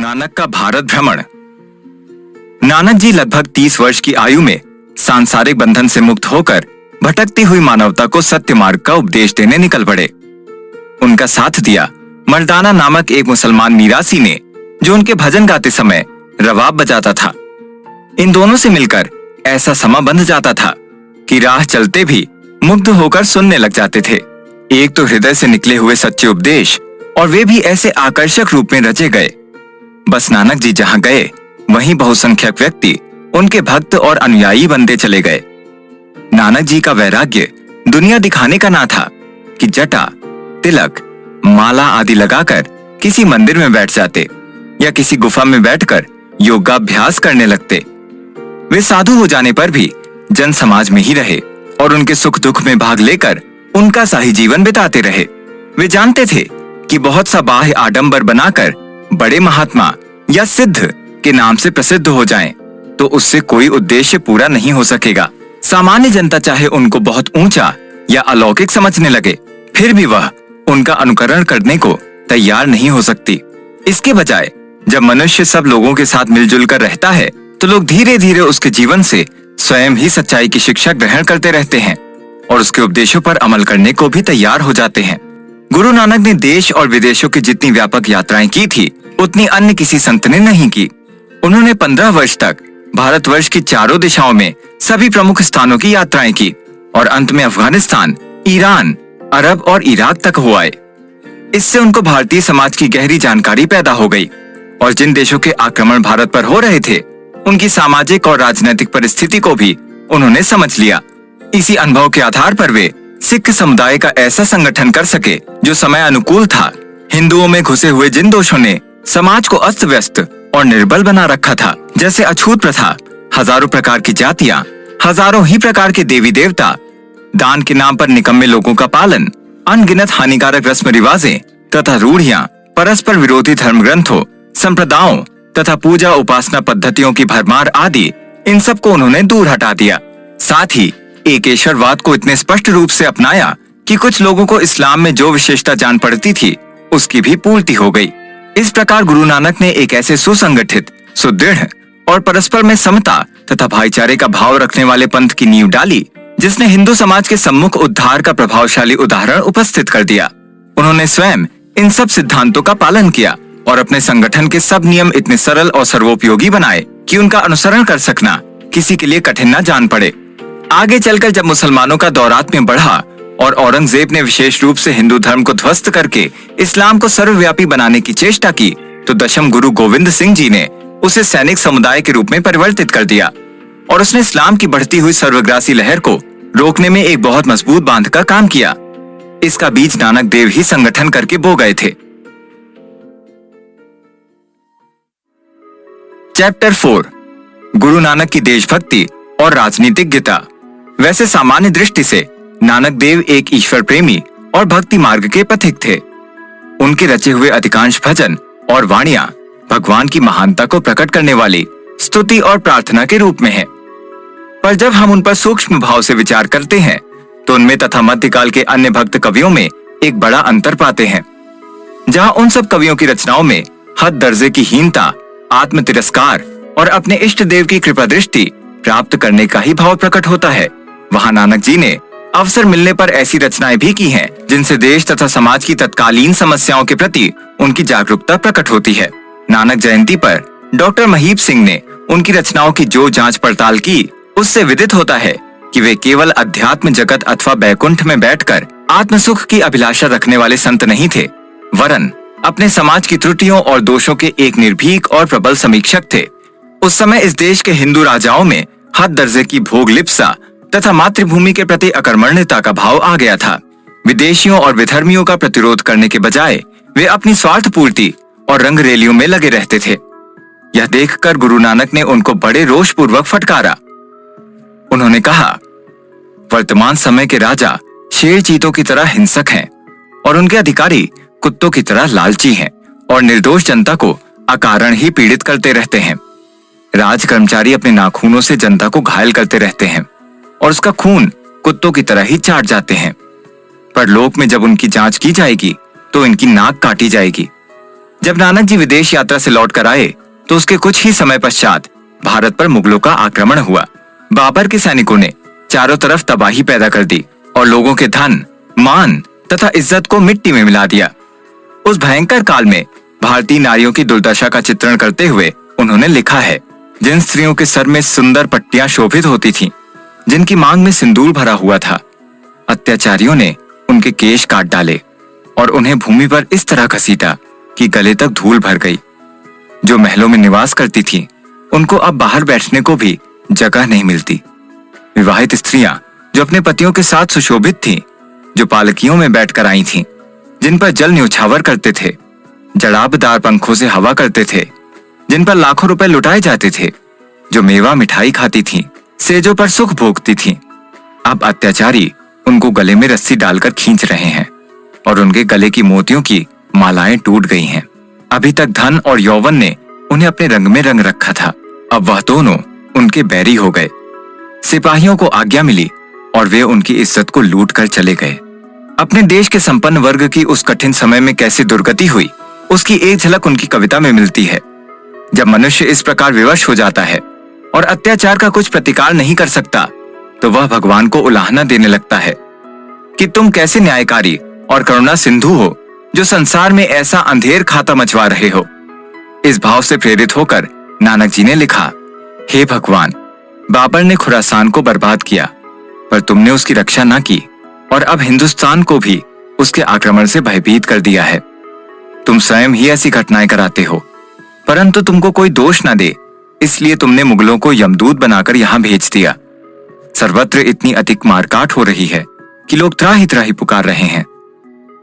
नानक का भारत भ्रमण। नानक जी लगभग 30 वर्ष की आयु में सांसारिक बंधन से मुक्त होकर भटकती हुई मानवता को सत्य मार्ग का उपदेश देने निकल पड़े। उनका साथ दिया मर्दाना नामक एक मुसलमान मीरासी ने, जो उनके भजन गाते समय रबाब बजाता था। इन दोनों से मिलकर ऐसा समा बंध जाता था कि राह चलते भी मुग्ध होकर सुनने लग जाते थे। एक तो हृदय से निकले हुए सच्चे उपदेश, और वे भी ऐसे आकर्षक रूप में रचे गए। बस नानक जी जहां गए वहीं बहुसंख्यक व्यक्ति उनके भक्त और अनुयायी बनते चले गए। नानक जी का वैराग्य दुनिया दिखाने का ना था कि जटा, तिलक, माला आदि लगाकर किसी मंदिर में बैठ जाते या किसी गुफा में बैठकर योगाभ्यास करने लगते। वे साधु हो जाने पर भी जन समाज में ही रहे और उनके सुख दुख में भाग लेकर उनका सा ही जीवन बिताते रहे। वे जानते थे कि बहुत सा बाह्य आडंबर बनाकर बड़े महात्मा या सिद्ध के नाम से प्रसिद्ध हो जाएं, तो उससे कोई उद्देश्य पूरा नहीं हो सकेगा। सामान्य जनता चाहे उनको बहुत ऊंचा या अलौकिक समझने लगे, फिर भी वह उनका अनुकरण करने को तैयार नहीं हो सकती। इसके बजाय जब मनुष्य सब लोगों के साथ मिलजुल कर रहता है, तो लोग धीरे धीरे उसके जीवन से स्वयं ही सच्चाई की शिक्षा ग्रहण करते रहते हैं और उसके उपदेशों पर अमल करने को भी तैयार हो जाते हैं। गुरु नानक ने देश और विदेशों की जितनी व्यापक यात्राएं की थी, उतनी अन्य किसी संत ने नहीं की। उन्होंने 15 वर्ष तक भारतवर्ष की चारों दिशाओं में सभी प्रमुख स्थानों की यात्राएं की और अंत में अफगानिस्तान, ईरान, अरब और इराक तक हो आए। इससे उनको भारतीय समाज की गहरी जानकारी पैदा हो गई और जिन देशों के आक्रमण भारत पर हो रहे थे, उनकी सामाजिक और राजनीतिक परिस्थिति को भी उन्होंने समझ लिया। इसी अनुभव के आधार पर वे सिख समुदाय का ऐसा संगठन कर सके जो समय अनुकूल था। हिंदुओं में घुसे हुए जिन दोषों ने समाज को अस्त व्यस्त और निर्बल बना रखा था, जैसे अछूत प्रथा, हजारों प्रकार की जातियां, हजारों ही प्रकार के देवी देवता, दान के नाम पर निकम्मे लोगों का पालन, अनगिनत हानिकारक रस्म रिवाजें तथा रूढ़ियां, परस्पर विरोधी धर्म ग्रंथों, संप्रदायों तथा पूजा उपासना पद्धतियों की भरमार आदि, इन सब को उन्होंने दूर हटा दिया। साथ ही एकेश्वरवाद को इतने स्पष्ट रूप से अपनाया कि कुछ लोगों को इस्लाम में जो विशेषता जान पड़ती थी, उसकी भी पूर्ति हो गई। इस प्रकार गुरु नानक ने एक ऐसे सुसंगठित, सुदृढ़ और परस्पर में समता तथा भाईचारे का भाव रखने वाले पंथ की नींव डाली, जिसने हिंदू समाज के सम्मुख उद्धार का प्रभावशाली उदाहरण उपस्थित कर दिया। उन्होंने स्वयं इन सब सिद्धांतों का पालन किया और अपने संगठन के सब नियम इतने सरल और सर्वोपयोगी बनाए कि उनका अनुसरण कर सकना किसी के लिए कठिन न जान पड़े। आगे चलकर जब मुसलमानों का दौरात्म्य बढ़ा और औरंगजेब ने विशेष रूप से हिंदू धर्म को ध्वस्त करके इस्लाम को सर्वव्यापी बनाने की चेष्टा की, तो दशम गुरु गोविंद सिंह जी ने उसे सैनिक समुदाय के रूप में परिवर्तित कर दिया और उसने इस्लाम की बढ़ती हुई सर्वग्रासी लहर को रोकने में एक बहुत मजबूत बांध का काम किया। इसका बीज नानक देव ही संगठन करके बो गए थे। चैप्टर 4, गुरु नानक की देशभक्ति और राजनीतिज्ञता। वैसे सामान्य दृष्टि से नानक देव एक ईश्वर प्रेमी और भक्ति मार्ग के पथिक थे। उनके रचे हुए अधिकांश भजन और वाणियां भगवान की महानता को प्रकट करने वाली स्तुति और प्रार्थना के रूप में है। पर जब हम उन पर सूक्ष्म भाव से विचार करते हैं, तो उनमें तथा मध्यकाल के अन्य भक्त कवियों में एक बड़ा अंतर पाते हैं। जहां उन सब कवियों की रचनाओं में हद दर्जे की हीनता, आत्म तिरस्कार और अपने इष्ट देव की कृपा दृष्टि प्राप्त करने का ही भाव प्रकट होता है, वहां नानक जी ने अवसर मिलने पर ऐसी रचनाएं भी की हैं, जिनसे देश तथा समाज की तत्कालीन समस्याओं के प्रति उनकी जागरूकता प्रकट होती है। नानक जयंती पर डॉक्टर महीप सिंह ने उनकी रचनाओं की जो जांच पड़ताल की, उससे विदित होता है कि वे केवल अध्यात्म जगत अथवा बैकुंठ में बैठकर आत्म सुख की अभिलाषा रखने वाले संत नहीं थे, वरन अपने समाज की त्रुटियों और दोषों के एक निर्भीक और प्रबल समीक्षक थे। उस समय इस देश के हिंदू राजाओं में हद दर्जे की भोग लिप्सा तथा मातृभूमि के प्रति अकर्मण्यता का भाव आ गया था। विदेशियों और विधर्मियों का प्रतिरोध करने के बजाय वे अपनी स्वार्थ पूर्ति और रंगरेलियों में लगे रहते थे। यह देखकर गुरु नानक ने उनको बड़े रोष पूर्वक फटकारा। उन्होंने कहा, वर्तमान समय के राजा शेर चीतों की तरह हिंसक हैं और उनके अधिकारी कुत्तों की तरह लालची हैं और निर्दोष जनता को अकारण ही पीड़ित करते रहते हैं। राज कर्मचारी अपने नाखूनों से जनता को घायल करते रहते हैं और उसका खून कुत्तों की तरह ही चाट जाते हैं। पर लोक में जब उनकी जांच की जाएगी, तो इनकी नाक काटी जाएगी। जब नानक जी विदेश यात्रा से लौट कर आए तो उसके कुछ ही समय पश्चात भारत पर मुगलों का आक्रमण हुआ। बाबर के सैनिकों ने चारों तरफ तबाही पैदा कर दी और लोगों के धन, मान तथा इज्जत को मिट्टी में मिला दिया। उस भयंकर काल में भारतीय नारियों की दुर्दशा का चित्रण करते हुए उन्होंने लिखा है, जिन स्त्रियों के सर में सुंदर पट्टियां शोभित होती थीं, जिनकी मांग में सिंदूर भरा हुआ था, अत्याचारियों ने उनके केश काट डाले और उन्हें भूमि पर इस तरह घसीटा कि गले तक धूल भर गई। जो महलों में निवास करती थीं, उनको अब बाहर बैठने को भी जगह नहीं मिलती। विवाहित स्त्रियां जो अपने पतियों के साथ सुशोभित थीं, जो पालकियों में बैठकर आई थीं, जिन पर जल न्यौछावर करते थे, जड़ाबदार पंखों से हवा करते थे, जिन पर लाखों रुपए लुटाए जाते थे, जो मेवा मिठाई खाती थीं, सेजों पर सुख भोगती थीं, अब अत्याचारी उनको गले में रस्सी डालकर खींच रहे हैं और उनके गले की मोतियों की मालाएं टूट गई हैं। अभी तक धन और यौवन ने उन्हें अपने रंग में रंग रखा था, अब वह दोनों उनके बैरी हो गए। सिपाहियों को आज्ञा मिली और वे उनकी इज्जत को लूट कर चले गए। अपने देश के संपन्न वर्ग की उस कठिन समय में कैसी दुर्गति हुई, उसकी एक झलक उनकी कविता में मिलती है। जब मनुष्य इस प्रकार विवश हो जाता है और अत्याचार का कुछ प्रतिकार नहीं कर सकता, तो वह भगवान को उलाहना देने लगता है कि तुम कैसे न्यायकारी और करुणा सिंधु हो, जो संसार में ऐसा अंधेर खाता मचवा रहे हो। इस भाव से प्रेरित होकर नानक जी ने लिखा, हे भगवान, बाबर ने खुरासान को बर्बाद किया, पर तुमने उसकी रक्षा न की और अब हिंदुस्तान को भी उसके आक्रमण से भयभीत कर दिया है। तुम स्वयं ही ऐसी घटनाएं कराते हो, परंतु तुमको कोई दोष न दे, इसलिए तुमने मुगलों को यमदूत बनाकर यहाँ भेज दिया। सर्वत्र इतनी अधिक मारकाट हो रही है कि लोग त्राही त्राही पुकार रहे हैं,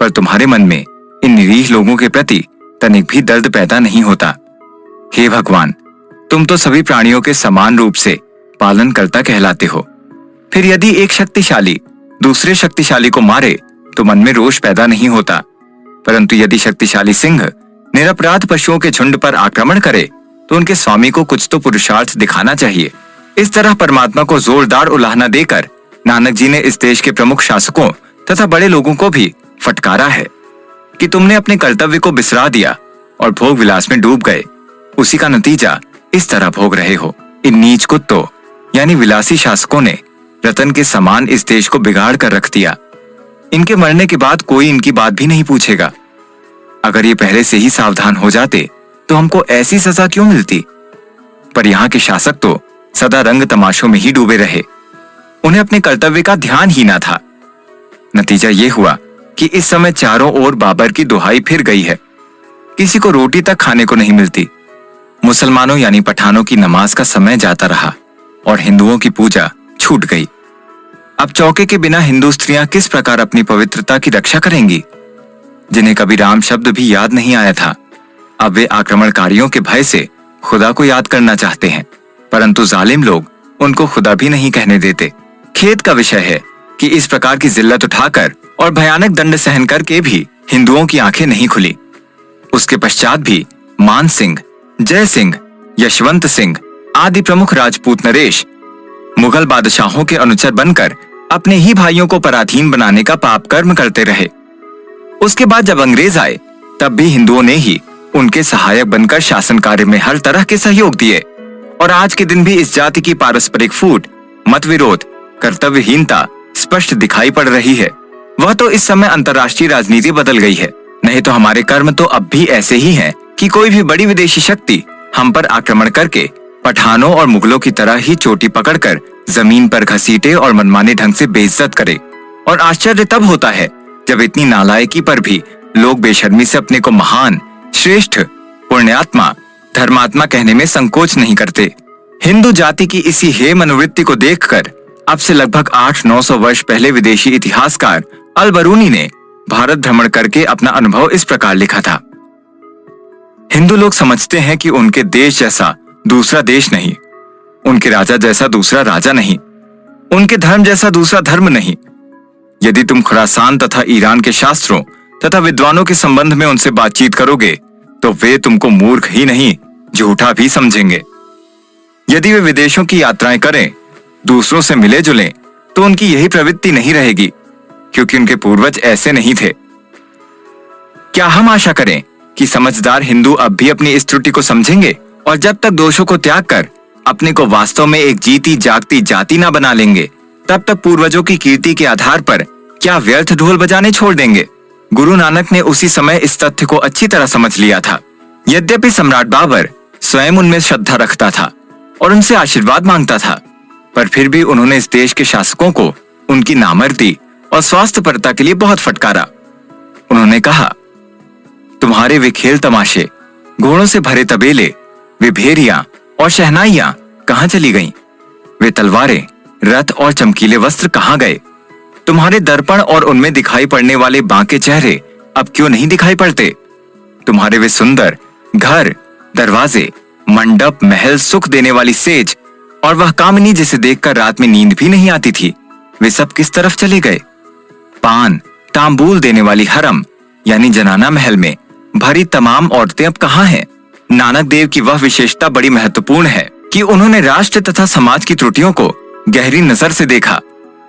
पर तुम्हारे मन में इन निरीह लोगों के प्रति तनिक भी दर्द पैदा नहीं होता। हे भगवान, तुम तो सभी प्राणियों के समान रूप से पालनकर्ता कहलाते हो। फिर यदि एक शक्तिशाली दूसरे शक्तिशाली को मारे तो मन में रोष पैदा नहीं होता, परंतु यदि शक्तिशाली सिंह निरपराध पशुओं के झुंड पर आक्रमण करे तो उनके स्वामी को कुछ तो पुरुषार्थ दिखाना चाहिए। इस तरह परमात्मा को जोरदार उलाहना देकर नानक जी ने इस देश के प्रमुख शासकों तथा बड़े लोगों को भी फटकारा है कि तुमने अपने कर्तव्य को बिसरा दिया और भोग विलास में डूब गए। उसी का नतीजा इस तरह भोग रहे हो। इन नीच कुत्तों यानी विलासी शासकों ने रतन के समान इस देश को बिगाड़ कर रख दिया। इनके मरने के बाद कोई इनकी बात भी नहीं पूछेगा। अगर ये पहले से ही सावधान हो जाते तो हमको ऐसी सजा क्यों मिलती? पर यहाँ के शासक तो सदा रंग तमाशों में ही डूबे रहे, उन्हें अपने कर्तव्य का ध्यान ही ना था। नतीजा ये हुआ कि इस समय चारों ओर बाबर की दुहाई फिर गई है, किसी को रोटी तक खाने को नहीं मिलती। मुसलमानों यानी पठानों की नमाज का समय जाता रहा और हिंदुओं की पूजा छूट गई। अब चौके के बिना हिंदू स्त्रियां किस प्रकार अपनी पवित्रता की रक्षा करेंगी? जिन्हें कभी राम शब्द भी याद नहीं आया था, अब वे आक्रमणकारियों के भय से खुदा को याद करना चाहते हैं, परंतु जालिम लोग उनको खुदा भी नहीं कहने देते। खेद का विषय है कि इस प्रकार की जिल्लत उठाकर और भयानक दंड सहन करके भी हिंदुओं की आंखें नहीं खुली। उसके पश्चात भी मान सिंह, जय सिंह, यशवंत सिंह आदि प्रमुख राजपूत नरेश मुगल बादशाहों के अनुचर बनकर अपने ही भाइयों को पराधीन बनाने का पाप कर्म करते रहे। उसके बाद जब अंग्रेज आए तब भी हिंदुओं ने ही उनके सहायक बनकर शासन कार्य में हर तरह के सहयोग दिए और आज के दिन भी इस जाति की पारस्परिक फूट, मतविरोध, कर्तव्यहीनता स्पष्ट दिखाई पड़ रही है। वह तो इस समय अंतर्राष्ट्रीय राजनीति बदल गई है, नहीं तो हमारे कर्म तो अब भी ऐसे ही हैं कि कोई भी बड़ी विदेशी शक्ति हम पर आक्रमण करके पठानों और मुगलों की तरह ही चोटी पकड़कर जमीन पर घसीटे और मनमाने ढंग से बेइज्जत करे। और आश्चर्य तब होता है जब इतनी नालायकी पर भी लोग बेशर्मी से अपने को महान, श्रेष्ठ, पुण्यात्मा, धर्मात्मा कहने में संकोच नहीं करते। हिंदू जाति की इसी हेय मनोवृत्ति को देखकर अब से लगभग 800-900 वर्ष पहले विदेशी इतिहासकार अल बरूनी ने भारत भ्रमण करके अपना अनुभव इस प्रकार लिखा था। हिंदू लोग समझते हैं कि उनके देश जैसा दूसरा देश नहीं, उनके राजा जैसा दूसरा राजा नहीं, उनके धर्म जैसा दूसरा धर्म नहीं। यदि तुम खुरासान तथा ईरान के शास्त्रों तथा विद्वानों के संबंध में उनसे बातचीत करोगे तो वे तुमको मूर्ख ही नहीं, झूठा भी समझेंगे। यदि वे विदेशों की यात्राएं करें, दूसरों से मिले जुलें, तो उनकी यही प्रवृत्ति नहीं रहेगी, क्योंकि उनके पूर्वज ऐसे नहीं थे। क्या हम आशा करें कि समझदार हिंदू अब भी अपनी इस त्रुटि को समझेंगे और जब तक दोषों को त्याग कर अपने को वास्तव में एक जीती जागती जाति ना बना लेंगे, तब तक पूर्वजों की कीर्ति के आधार पर क्या व्यर्थ ढोल बजाने छोड़ देंगे। गुरु नानक ने उसी समय इस तथ्य को अच्छी तरह समझ लिया था। यद्यपि सम्राट बाबर स्वयं उनमें श्रद्धा रखता था और उनसे आशीर्वाद मांगता था, पर फिर भी उन्होंने इस देश के शासकों को उनकी नामर्दी और स्वार्थपरता के लिए बहुत फटकारा। उन्होंने कहा, तुम्हारे वे खेल तमाशे, घोड़ों से भरे तबेले, वे भेरियां और शहनाइयां कहां चली गईं? वे तलवारें, रथ और चमकीले वस्त्र कहां गए? तुम्हारे दर्पण और उनमें दिखाई पड़ने वाले बांके चेहरे अब क्यों नहीं दिखाई पड़ते? तुम्हारे वे सुंदर घर, दरवाजे, मंडप, महल, सुख देने वाली सेज और वह कामिनी जिसे देखकर रात में नींद भी नहीं आती थी, वे सब किस तरफ चले गए? पान, तांबूल देने वाली हरम यानी जनाना महल में भरी तमाम औरतें अब कहां हैं? नानक देव की वह विशेषता बड़ी महत्वपूर्ण है कि उन्होंने राष्ट्र तथा समाज की त्रुटियों को गहरी नजर से देखा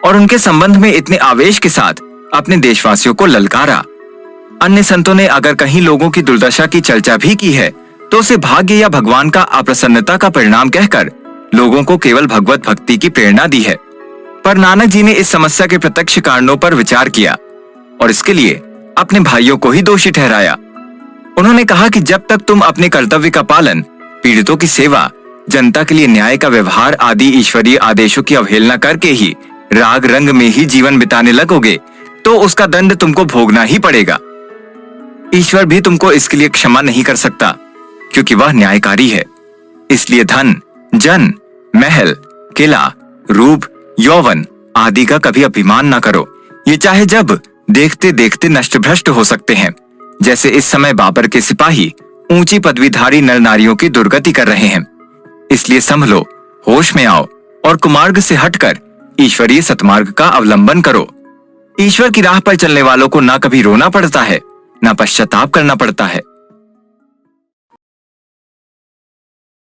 और उनके संबंध में इतने आवेश के साथ अपने देशवासियों को ललकारा। अन्य संतों ने अगर कहीं लोगों की दुर्दशा की चर्चा भी की है तो उसे भाग्य या भगवान का अप्रसन्नता का परिणाम कहकर लोगों को केवल भगवत भक्ति की प्रेरणा दी है। पर नानक जी ने इस समस्या के प्रत्यक्ष कारणों पर विचार किया और इसके लिए अपने भाइयों को ही दोषी ठहराया। उन्होंने कहा कि जब तक तुम अपने कर्तव्य का पालन, पीड़ितों की सेवा, जनता के लिए न्याय का व्यवहार आदि ईश्वरीय आदेशों की अवहेलना करके ही राग रंग में ही जीवन बिताने लगोगे तो उसका दंड तुमको भोगना ही पड़ेगा। ईश्वर भी तुमको इसके लिए क्षमा नहीं कर सकता क्योंकि वह न्यायकारी है। इसलिए धन, जन, महल, किला, रूप, यौवन आदि का कभी अभिमान ना करो। ये चाहे जब देखते देखते नष्ट भ्रष्ट हो सकते हैं, जैसे इस समय बाबर के सिपाही ऊंची पदवीधारी नर नारियों की दुर्गति कर रहे हैं। इसलिए संभलो, होश में आओ और कुमार्ग से हटकर ईश्वरीय सतमार्ग का अवलंबन करो। ईश्वर की राह पर चलने वालों को ना कभी रोना पड़ता है, ना पश्चाताप करना पड़ता है।